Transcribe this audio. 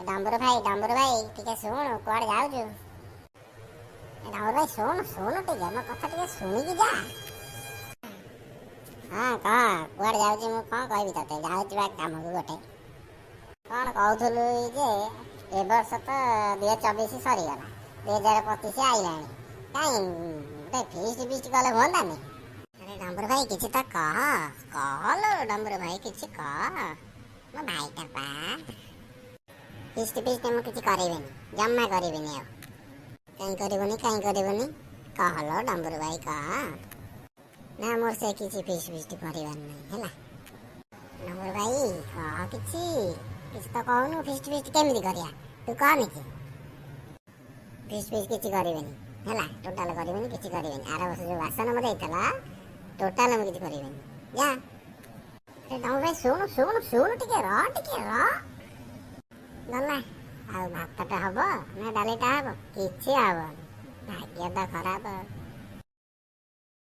ଡମ୍ବରୁ ଭାଇ ଟିକେ ଶୁଣୁ, କୁଆଡେ ଯାଉଛୁ? ଡମ୍ବରୁ ଭାଇ ଶୁଣୁ ଟିକେ, ମୋ କଥା ଟିକେ ଶୁଣିକି ଯା। ହଁ କହ, କୁଆଡେ ଯାଉଛି? ମୁଁ କଣ କହିବି ତତେ? ଯାଉଛି ବା କାମକୁ ଗୋଟେ। କଣ କହୁଥିଲୁ ଯେ ଏ ବର୍ଷ ତ 2024 ସରିଗଲା, 2025 ଆଇଲାଣି, କାଇଁ ଗୋଟେ ଫିଷ୍ଟ କଲେ ହୁଅନ୍ତାନି? ଆରେ ଡମ୍ବରୁ ଭାଇ କିଛି ତ କହଲୋ ଡମ୍ବରୁ ଭାଇ କିଛି କହ, ମୋ ଭାଇଟା ପା। ଫିଷ୍ଟ ମୁଁ କିଛି କରିବିନି, ଜମା କରିବିନି। ଆଉ କାଇଁ କରିବୁନି କହଲୋ ଡମ୍ବରୁ ଭାଇ କହ। ନା ମୋର ସେ କିଛି ଫିଷ୍ଟ କରିବାର ନାହିଁ ହେଲା। ଡମ୍ବରୁ ଭାଇ କହ କିଛି ତ କହୁନୁ। ଫିଷ୍ଟ କେମିତି କରିବା ତୁ କହନି କି? ଫିଷ୍ଟ କିଛି କରିବେନି ହେଲା, ଟୋଟାଲ କରିବେନି, କିଛି କରିବେନି। ଆର ବର୍ଷ ଯୋଉ ବାସନ ମଜା ହେଇଥିଲା ଟୋଟାଲ ମୁଁ କିଛି କରିବେନି, ଯା। ଡମ୍ବରୁ ଭାଇ ଶୁଣୁ ଟିକେ ରହ। ଗଲା ଆଉ ଭାତଟା ହବ ନା ଡାଲିଟା ହବ? କିଛି ହବନି, ଭାଗ୍ୟ ତ ଖରାପ।